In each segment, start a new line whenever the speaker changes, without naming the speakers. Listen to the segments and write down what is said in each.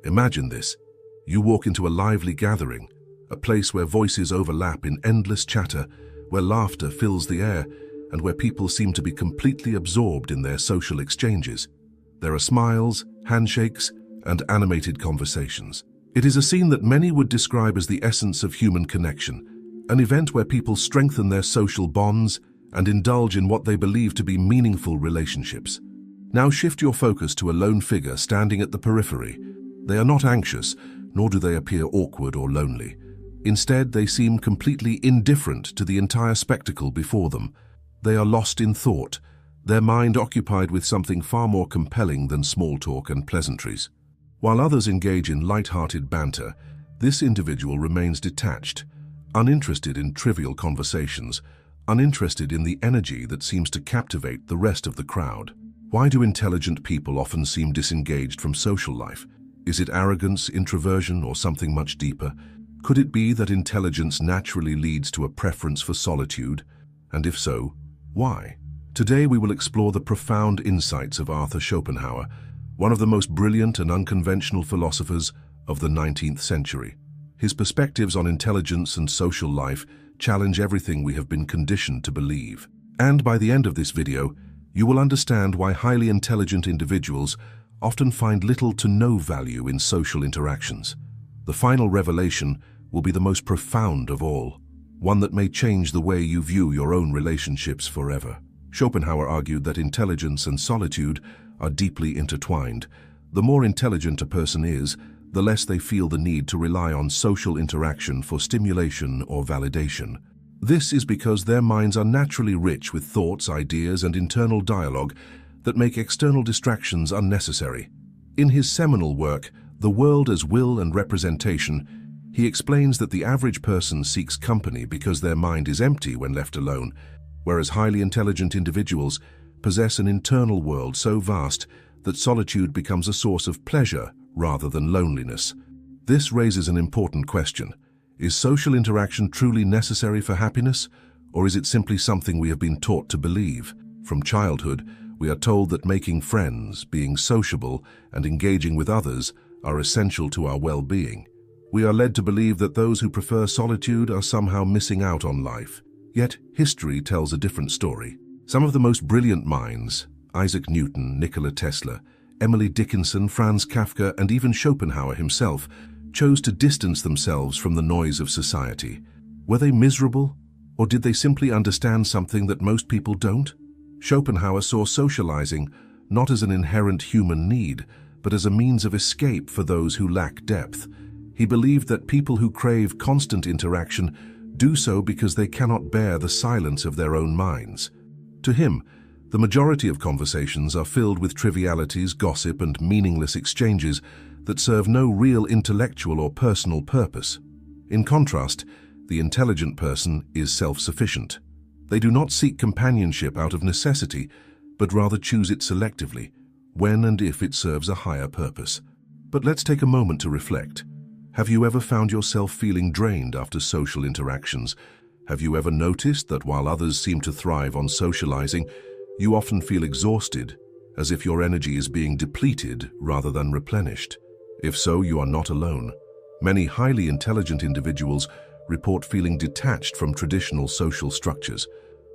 Imagine this. You walk into a lively gathering, a place where voices overlap in endless chatter, where laughter fills the air, and where people seem to be completely absorbed in their social exchanges. There are smiles, handshakes, and animated conversations. It is a scene that many would describe as the essence of human connection, an event where people strengthen their social bonds and indulge in what they believe to be meaningful relationships. Now shift your focus to a lone figure standing at the periphery. They are not anxious, nor do they appear awkward or lonely. Instead, they seem completely indifferent to the entire spectacle before them. They are lost in thought, their mind occupied with something far more compelling than small talk and pleasantries. While others engage in light-hearted banter, this individual remains detached, uninterested in trivial conversations, uninterested in the energy that seems to captivate the rest of the crowd. Why do intelligent people often seem disengaged from social life? Is it arrogance, introversion, or something much deeper? Could it be that intelligence naturally leads to a preference for solitude? And if so, why? Today we will explore the profound insights of Arthur Schopenhauer, one of the most brilliant and unconventional philosophers of the 19th century. His perspectives on intelligence and social life challenge everything we have been conditioned to believe. And by the end of this video, you will understand why highly intelligent individuals often find little to no value in social interactions. The final revelation will be the most profound of all, one that may change the way you view your own relationships forever. Schopenhauer argued that intelligence and solitude are deeply intertwined. The more intelligent a person is, the less they feel the need to rely on social interaction for stimulation or validation. This is because their minds are naturally rich with thoughts, ideas, and internal dialogue that make external distractions unnecessary. In his seminal work, The World as Will and Representation, he explains that the average person seeks company because their mind is empty when left alone, whereas highly intelligent individuals possess an internal world so vast that solitude becomes a source of pleasure rather than loneliness. This raises an important question. Is social interaction truly necessary for happiness, or is it simply something we have been taught to believe? From childhood, we are told that making friends, being sociable, and engaging with others are essential to our well-being. We are led to believe that those who prefer solitude are somehow missing out on life. Yet, history tells a different story. Some of the most brilliant minds, Isaac Newton, Nikola Tesla, Emily Dickinson, Franz Kafka, and even Schopenhauer himself, chose to distance themselves from the noise of society. Were they miserable, or did they simply understand something that most people don't? Schopenhauer saw socializing not as an inherent human need, but as a means of escape for those who lack depth. He believed that people who crave constant interaction do so because they cannot bear the silence of their own minds. To him, the majority of conversations are filled with trivialities, gossip, and meaningless exchanges that serve no real intellectual or personal purpose. In contrast, the intelligent person is self-sufficient. They do not seek companionship out of necessity, but rather choose it selectively, when and if it serves a higher purpose. But let's take a moment to reflect. Have you ever found yourself feeling drained after social interactions? Have you ever noticed that while others seem to thrive on socializing, you often feel exhausted, as if your energy is being depleted rather than replenished? If so, you are not alone. Many highly intelligent individuals report feeling detached from traditional social structures,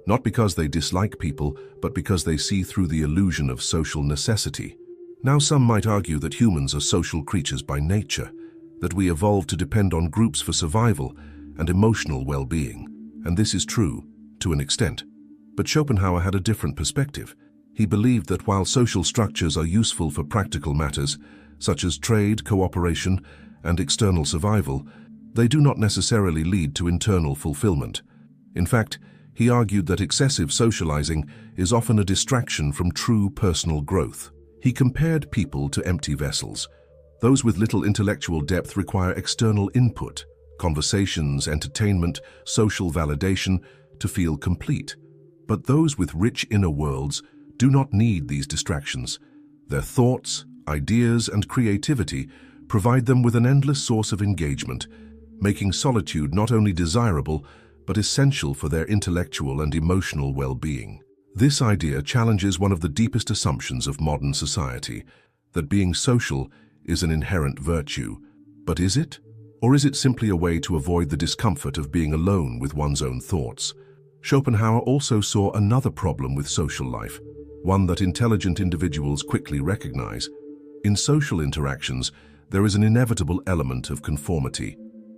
not because they dislike people, but because they see through the illusion of social necessity. Now, some might argue that humans are social creatures by nature, that we evolved to depend on groups for survival and emotional well-being. And this is true, to an extent. But Schopenhauer had a different perspective. He believed that while social structures are useful for practical matters, such as trade, cooperation, and external survival, they do not necessarily lead to internal fulfillment. In fact, he argued that excessive socializing is often a distraction from true personal growth. He compared people to empty vessels. Those with little intellectual depth require external input, conversations, entertainment, social validation, to feel complete. But those with rich inner worlds do not need these distractions. Their thoughts, ideas, and creativity provide them with an endless source of engagement, making solitude not only desirable, but essential for their intellectual and emotional well-being. This idea challenges one of the deepest assumptions of modern society, that being social is an inherent virtue. But is it? Or is it simply a way to avoid the discomfort of being alone with one's own thoughts? Schopenhauer also saw another problem with social life, one that intelligent individuals quickly recognize. In social interactions, there is an inevitable element of conformity.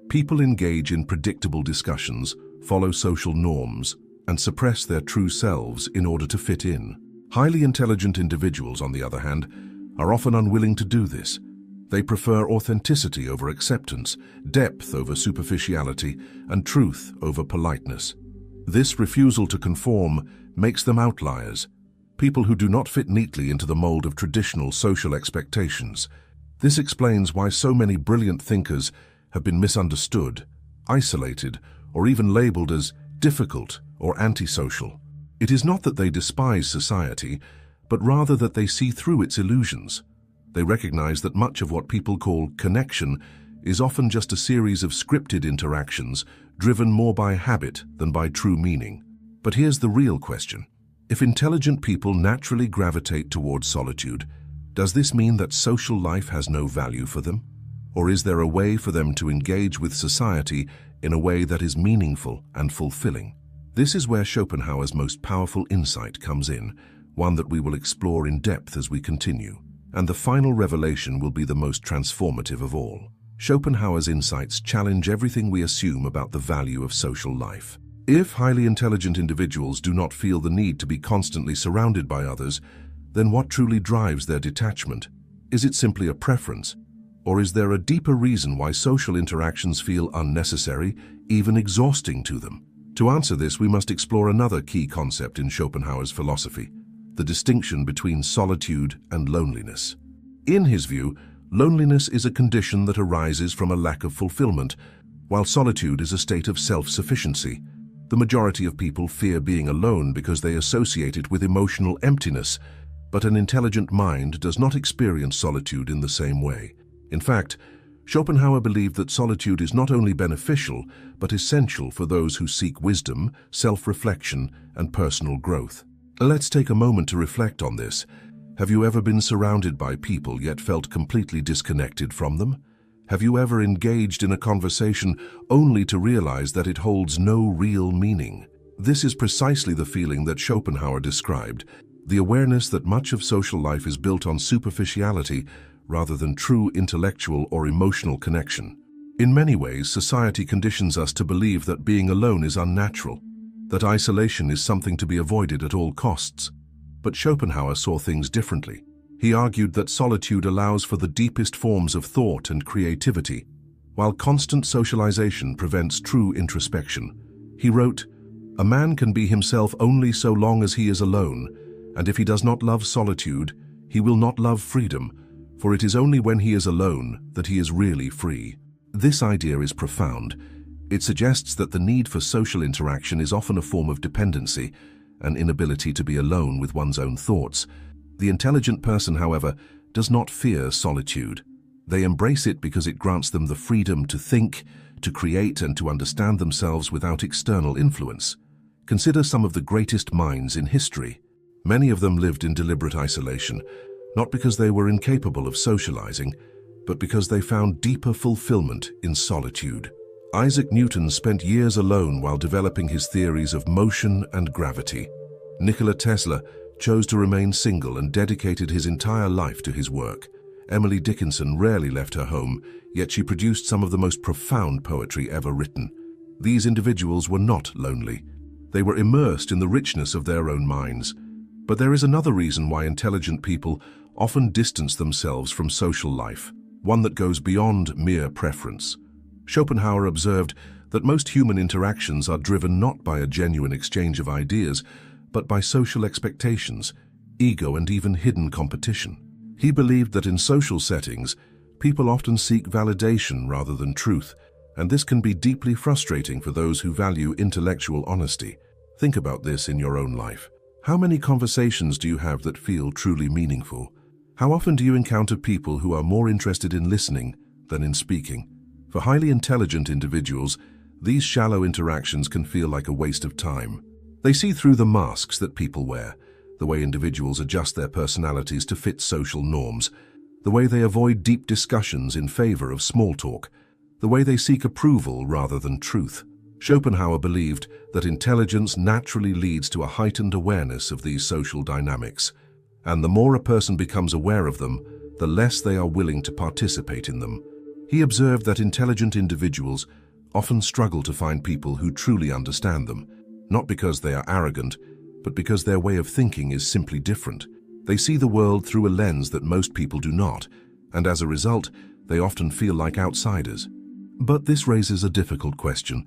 People engage in predictable discussions, follow social norms, and suppress their true selves in order to fit in. Highly intelligent individuals, on the other hand, are often unwilling to do this. They prefer authenticity over acceptance, depth over superficiality, and truth over politeness. This refusal to conform makes them outliers, people who do not fit neatly into the mold of traditional social expectations. This explains why so many brilliant thinkers have been misunderstood, isolated, or even labeled as difficult or antisocial. It is not that they despise society, but rather that they see through its illusions. They recognize that much of what people call connection is often just a series of scripted interactions driven more by habit than by true meaning. But here's the real question. If intelligent people naturally gravitate towards solitude, does this mean that social life has no value for them? Or is there a way for them to engage with society in a way that is meaningful and fulfilling? This is where Schopenhauer's most powerful insight comes in, one that we will explore in depth as we continue. And the final revelation will be the most transformative of all. Schopenhauer's insights challenge everything we assume about the value of social life. If highly intelligent individuals do not feel the need to be constantly surrounded by others, then what truly drives their detachment? Is it simply a preference? Or is there a deeper reason why social interactions feel unnecessary, even exhausting to them? To answer this, we must explore another key concept in Schopenhauer's philosophy: the distinction between solitude and loneliness. In his view, loneliness is a condition that arises from a lack of fulfillment, while solitude is a state of self-sufficiency. The majority of people fear being alone because they associate it with emotional emptiness, but an intelligent mind does not experience solitude in the same way. In fact, Schopenhauer believed that solitude is not only beneficial, but essential for those who seek wisdom, self-reflection, and personal growth. Let's take a moment to reflect on this. Have you ever been surrounded by people yet felt completely disconnected from them? Have you ever engaged in a conversation only to realize that it holds no real meaning? This is precisely the feeling that Schopenhauer described, the awareness that much of social life is built on superficiality rather than true intellectual or emotional connection. In many ways, society conditions us to believe that being alone is unnatural, that isolation is something to be avoided at all costs. But Schopenhauer saw things differently. He argued that solitude allows for the deepest forms of thought and creativity, while constant socialization prevents true introspection. He wrote, "A man can be himself only so long as he is alone, and if he does not love solitude, he will not love freedom, for it is only when he is alone that he is really free." This idea is profound. It suggests that the need for social interaction is often a form of dependency, an inability to be alone with one's own thoughts. The intelligent person, however, does not fear solitude. They embrace it because it grants them the freedom to think, to create, and to understand themselves without external influence. Consider some of the greatest minds in history. Many of them lived in deliberate isolation, not because they were incapable of socializing, but because they found deeper fulfillment in solitude. Isaac Newton spent years alone while developing his theories of motion and gravity. Nikola Tesla chose to remain single and dedicated his entire life to his work. Emily Dickinson rarely left her home, yet she produced some of the most profound poetry ever written. These individuals were not lonely. They were immersed in the richness of their own minds. But there is another reason why intelligent people often distance themselves from social life, one that goes beyond mere preference. Schopenhauer observed that most human interactions are driven not by a genuine exchange of ideas, but by social expectations, ego, and even hidden competition. He believed that in social settings, people often seek validation rather than truth, and this can be deeply frustrating for those who value intellectual honesty. Think about this in your own life. How many conversations do you have that feel truly meaningful? How often do you encounter people who are more interested in listening than in speaking? For highly intelligent individuals, these shallow interactions can feel like a waste of time. They see through the masks that people wear, the way individuals adjust their personalities to fit social norms. the way they avoid deep discussions in favor of small talk, the way they seek approval rather than truth. Schopenhauer believed that intelligence naturally leads to a heightened awareness of these social dynamics, and the more a person becomes aware of them, the less they are willing to participate in them. He observed that intelligent individuals often struggle to find people who truly understand them, not because they are arrogant, but because their way of thinking is simply different. They see the world through a lens that most people do not, and as a result, they often feel like outsiders. But this raises a difficult question.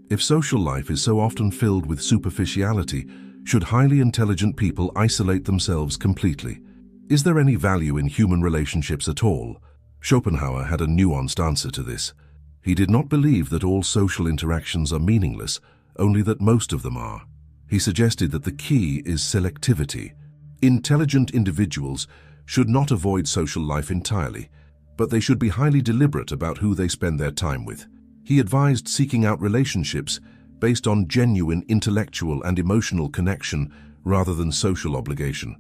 If social life is so often filled with superficiality, should highly intelligent people isolate themselves completely? Is there any value in human relationships at all? Schopenhauer had a nuanced answer to this. He did not believe that all social interactions are meaningless, only that most of them are. He suggested that the key is selectivity. Intelligent individuals should not avoid social life entirely, but they should be highly deliberate about who they spend their time with. He advised seeking out relationships based on genuine intellectual and emotional connection rather than social obligation.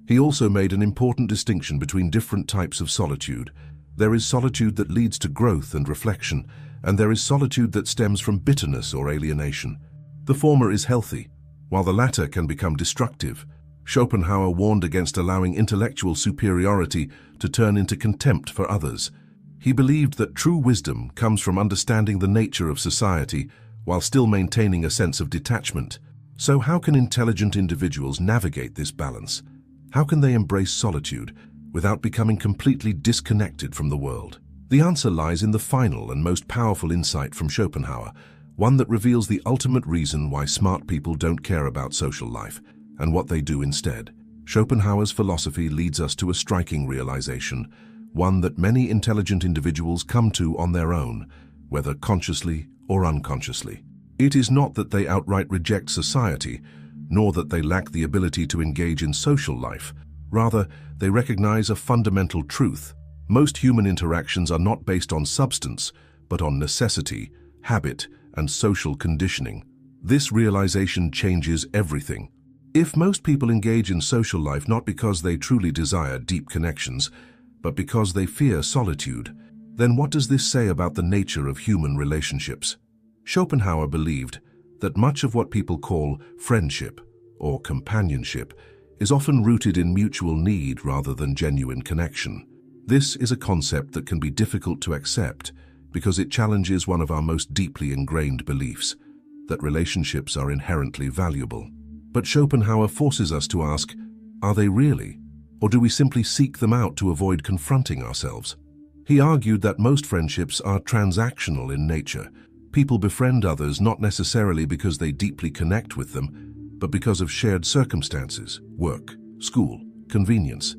He also made an important distinction between different types of solitude. There is solitude that leads to growth and reflection, and there is solitude that stems from bitterness or alienation. The former is healthy, while the latter can become destructive. Schopenhauer warned against allowing intellectual superiority to turn into contempt for others. He believed that true wisdom comes from understanding the nature of society while still maintaining a sense of detachment. So how can intelligent individuals navigate this balance? How can they embrace solitude without becoming completely disconnected from the world? The answer lies in the final and most powerful insight from Schopenhauer, one that reveals the ultimate reason why smart people don't care about social life and what they do instead. Schopenhauer's philosophy leads us to a striking realization, one that many intelligent individuals come to on their own, whether consciously or unconsciously. It is not that they outright reject society, nor that they lack the ability to engage in social life. Rather, they recognize a fundamental truth. Most human interactions are not based on substance, but on necessity, habit, and social conditioning. This realization changes everything. If most people engage in social life not because they truly desire deep connections, but because they fear solitude, then what does this say about the nature of human relationships? Schopenhauer believed that much of what people call friendship or companionship is often rooted in mutual need rather than genuine connection. This is a concept that can be difficult to accept because it challenges one of our most deeply ingrained beliefs, that relationships are inherently valuable. But Schopenhauer forces us to ask, are they really? Or do we simply seek them out to avoid confronting ourselves? He argued that most friendships are transactional in nature. People befriend others not necessarily because they deeply connect with them, but because of shared circumstances, work, school, convenience.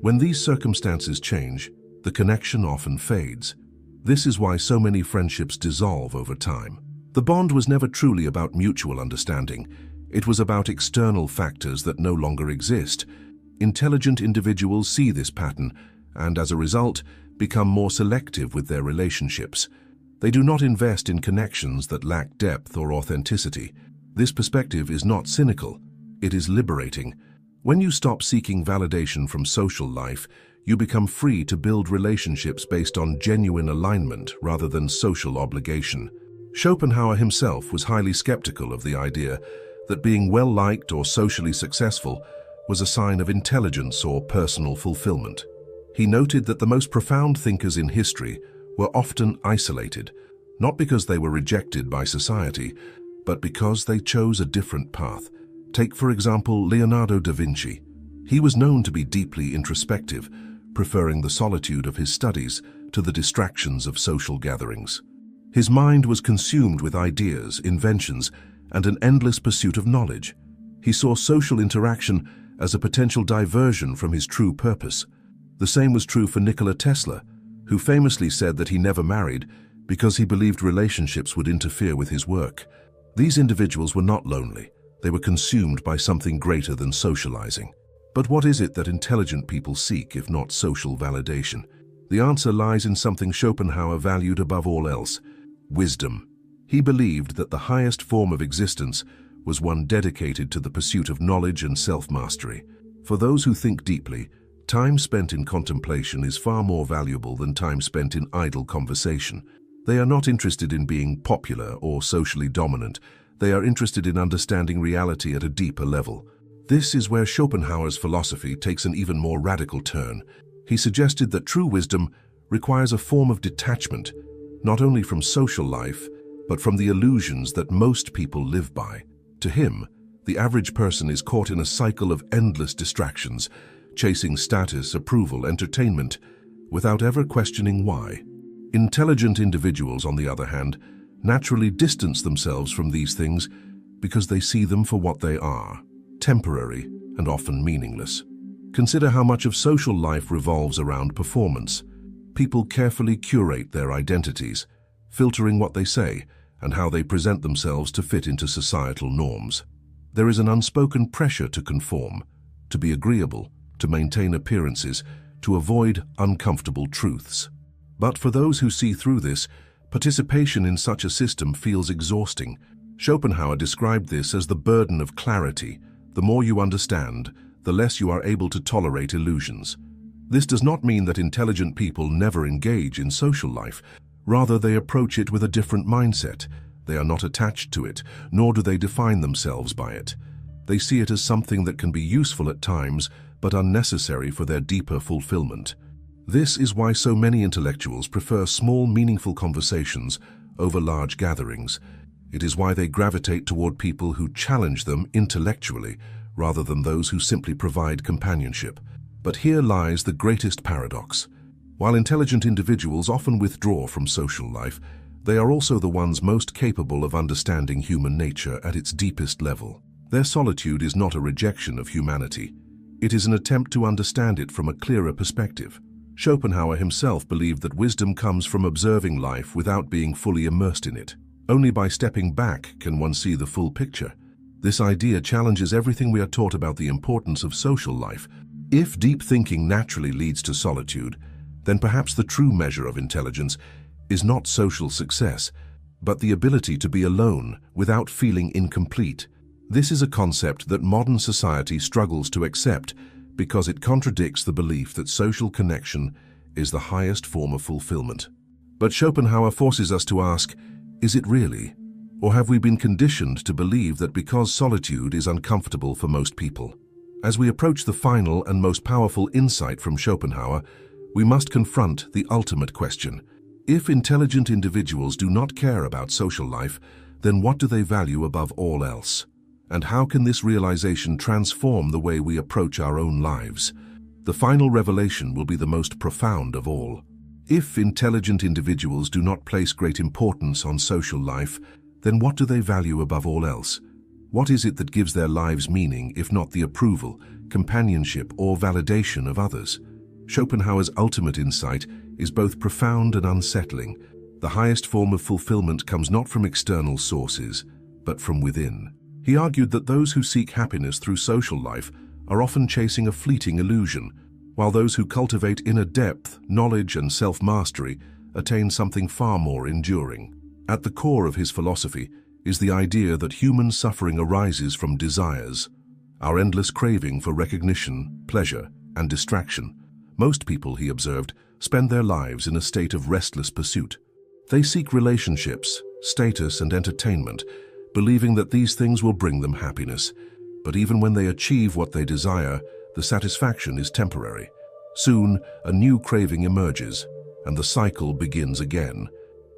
When these circumstances change, the connection often fades. This is why so many friendships dissolve over time. The bond was never truly about mutual understanding. It was about external factors that no longer exist. Intelligent individuals see this pattern and, as a result, become more selective with their relationships. They do not invest in connections that lack depth or authenticity. This perspective is not cynical, it is liberating. When you stop seeking validation from social life, you become free to build relationships based on genuine alignment rather than social obligation. Schopenhauer himself was highly skeptical of the idea that being well-liked or socially successful was a sign of intelligence or personal fulfillment. He noted that the most profound thinkers in history were often isolated, not because they were rejected by society, but because they chose a different path. Take, for example, Leonardo da Vinci. He was known to be deeply introspective, preferring the solitude of his studies to the distractions of social gatherings. His mind was consumed with ideas, inventions, and an endless pursuit of knowledge. He saw social interaction as a potential diversion from his true purpose. The same was true for Nikola Tesla, who famously said that he never married because he believed relationships would interfere with his work. These individuals were not lonely. They were consumed by something greater than socializing. But what is it that intelligent people seek if not social validation? The answer lies in something Schopenhauer valued above all else: wisdom. He believed that the highest form of existence was one dedicated to the pursuit of knowledge and self-mastery. For those who think deeply, Time spent in contemplation is far more valuable than time spent in idle conversation. They are not interested in being popular or socially dominant. They are interested in understanding reality at a deeper level. This is where Schopenhauer's philosophy takes an even more radical turn. He suggested that true wisdom requires a form of detachment, not only from social life, but from the illusions that most people live by. To him, the average person is caught in a cycle of endless distractions, chasing status, approval, entertainment, without ever questioning why. Intelligent individuals, on the other hand, naturally distance themselves from these things because they see them for what they are, temporary and often meaningless. Consider how much of social life revolves around performance. People carefully curate their identities, filtering what they say and how they present themselves to fit into societal norms. There is an unspoken pressure to conform, to be agreeable, to maintain appearances, to avoid uncomfortable truths. But for those who see through this, participation in such a system feels exhausting. Schopenhauer described this as the burden of clarity. The more you understand, the less you are able to tolerate illusions. This does not mean that intelligent people never engage in social life. Rather, they approach it with a different mindset. They are not attached to it, nor do they define themselves by it. They see it as something that can be useful at times, but unnecessary for their deeper fulfillment. This is why so many intellectuals prefer small, meaningful conversations over large gatherings. It is why they gravitate toward people who challenge them intellectually, rather than those who simply provide companionship. But here lies the greatest paradox. While intelligent individuals often withdraw from social life, they are also the ones most capable of understanding human nature at its deepest level. Their solitude is not a rejection of humanity. It is an attempt to understand it from a clearer perspective. Schopenhauer himself believed that wisdom comes from observing life without being fully immersed in it. Only by stepping back can one see the full picture. This idea challenges everything we are taught about the importance of social life. If deep thinking naturally leads to solitude, then perhaps the true measure of intelligence is not social success, but the ability to be alone without feeling incomplete. This is a concept that modern society struggles to accept because it contradicts the belief that social connection is the highest form of fulfillment. But Schopenhauer forces us to ask, is it really? Or have we been conditioned to believe that because solitude is uncomfortable for most people? As we approach the final and most powerful insight from Schopenhauer, we must confront the ultimate question. If intelligent individuals do not care about social life, then what do they value above all else? And how can this realization transform the way we approach our own lives? The final revelation will be the most profound of all. If intelligent individuals do not place great importance on social life, then what do they value above all else? What is it that gives their lives meaning, if not the approval, companionship, or validation of others? Schopenhauer's ultimate insight is both profound and unsettling. The highest form of fulfillment comes not from external sources, but from within. He argued that those who seek happiness through social life are often chasing a fleeting illusion, while those who cultivate inner depth, knowledge, and self-mastery attain something far more enduring. At the core of his philosophy is the idea that human suffering arises from desires, our endless craving for recognition, pleasure, and distraction. Most people, he observed, spend their lives in a state of restless pursuit. They seek relationships, status, and entertainment, believing that these things will bring them happiness. But even when they achieve what they desire, the satisfaction is temporary. Soon, a new craving emerges, and the cycle begins again.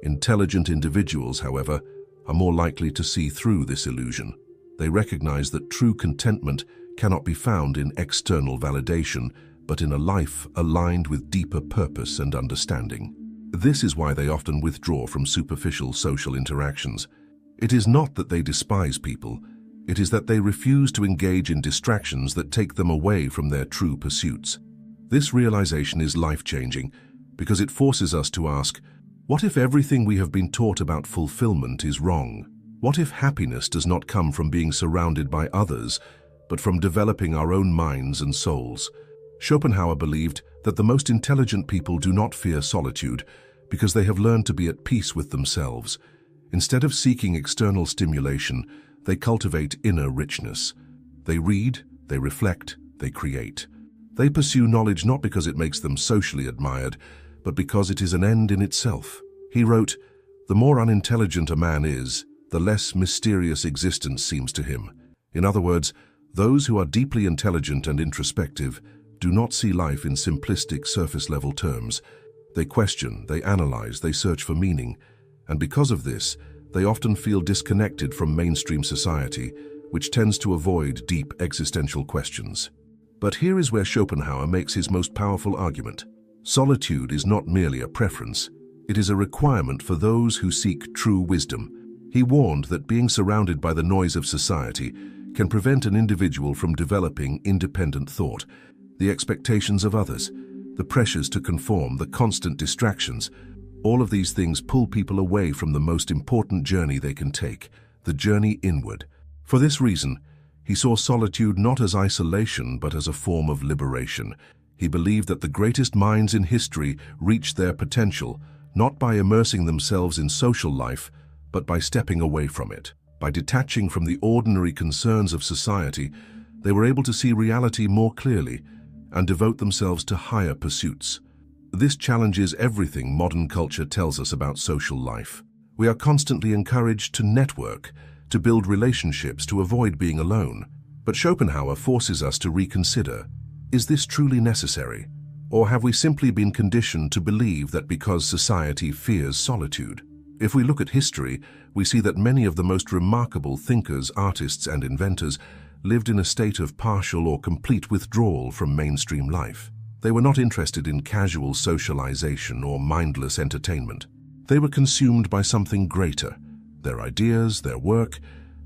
Intelligent individuals, however, are more likely to see through this illusion. They recognize that true contentment cannot be found in external validation, but in a life aligned with deeper purpose and understanding. This is why they often withdraw from superficial social interactions. It is not that they despise people, it is that they refuse to engage in distractions that take them away from their true pursuits. This realization is life-changing because it forces us to ask, what if everything we have been taught about fulfillment is wrong? What if happiness does not come from being surrounded by others, but from developing our own minds and souls? Schopenhauer believed that the most intelligent people do not fear solitude because they have learned to be at peace with themselves. Instead of seeking external stimulation, they cultivate inner richness. They read, they reflect, they create. They pursue knowledge not because it makes them socially admired, but because it is an end in itself. He wrote, "The more unintelligent a man is, the less mysterious existence seems to him." In other words, those who are deeply intelligent and introspective do not see life in simplistic, surface-level terms. They question, they analyze, they search for meaning, and because of this, they often feel disconnected from mainstream society, which tends to avoid deep existential questions. But here is where Schopenhauer makes his most powerful argument. Solitude is not merely a preference, it is a requirement for those who seek true wisdom. He warned that being surrounded by the noise of society can prevent an individual from developing independent thought. The expectations of others, the pressures to conform, the constant distractions, all of these things pull people away from the most important journey they can take, the journey inward. For this reason, he saw solitude not as isolation but as a form of liberation. He believed that the greatest minds in history reached their potential, not by immersing themselves in social life, but by stepping away from it. By detaching from the ordinary concerns of society, they were able to see reality more clearly and devote themselves to higher pursuits. This challenges everything modern culture tells us about social life. We are constantly encouraged to network, to build relationships, to avoid being alone. But Schopenhauer forces us to reconsider, is this truly necessary? Or have we simply been conditioned to believe that because society fears solitude? If we look at history, we see that many of the most remarkable thinkers, artists, and inventors lived in a state of partial or complete withdrawal from mainstream life. They were not interested in casual socialization or mindless entertainment. They were consumed by something greater, their ideas, their work,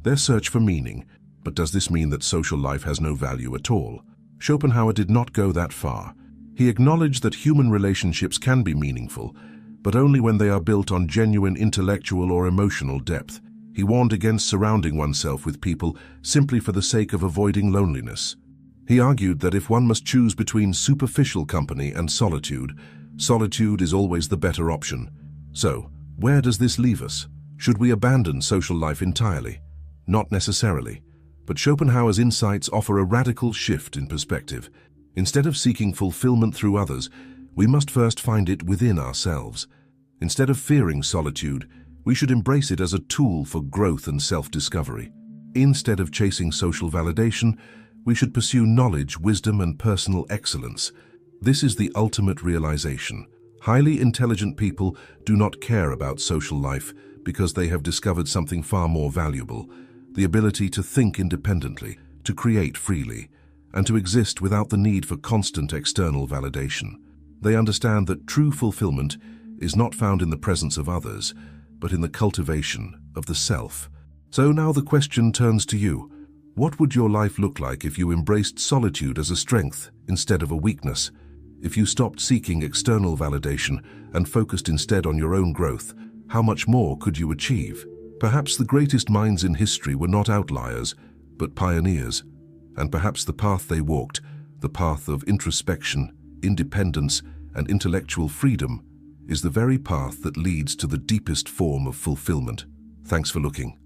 their search for meaning. But does this mean that social life has no value at all? Schopenhauer did not go that far. He acknowledged that human relationships can be meaningful, but only when they are built on genuine intellectual or emotional depth. He warned against surrounding oneself with people simply for the sake of avoiding loneliness. He argued that if one must choose between superficial company and solitude, solitude is always the better option. So, where does this leave us? Should we abandon social life entirely? Not necessarily. But Schopenhauer's insights offer a radical shift in perspective. Instead of seeking fulfillment through others, we must first find it within ourselves. Instead of fearing solitude, we should embrace it as a tool for growth and self-discovery. Instead of chasing social validation, we should pursue knowledge, wisdom, and personal excellence. This is the ultimate realization. Highly intelligent people do not care about social life because they have discovered something far more valuable: the ability to think independently, to create freely, and to exist without the need for constant external validation. They understand that true fulfillment is not found in the presence of others, but in the cultivation of the self. So now the question turns to you. What would your life look like if you embraced solitude as a strength instead of a weakness? If you stopped seeking external validation and focused instead on your own growth, how much more could you achieve? Perhaps the greatest minds in history were not outliers, but pioneers. And perhaps the path they walked, the path of introspection, independence, and intellectual freedom, is the very path that leads to the deepest form of fulfillment. Thanks for looking.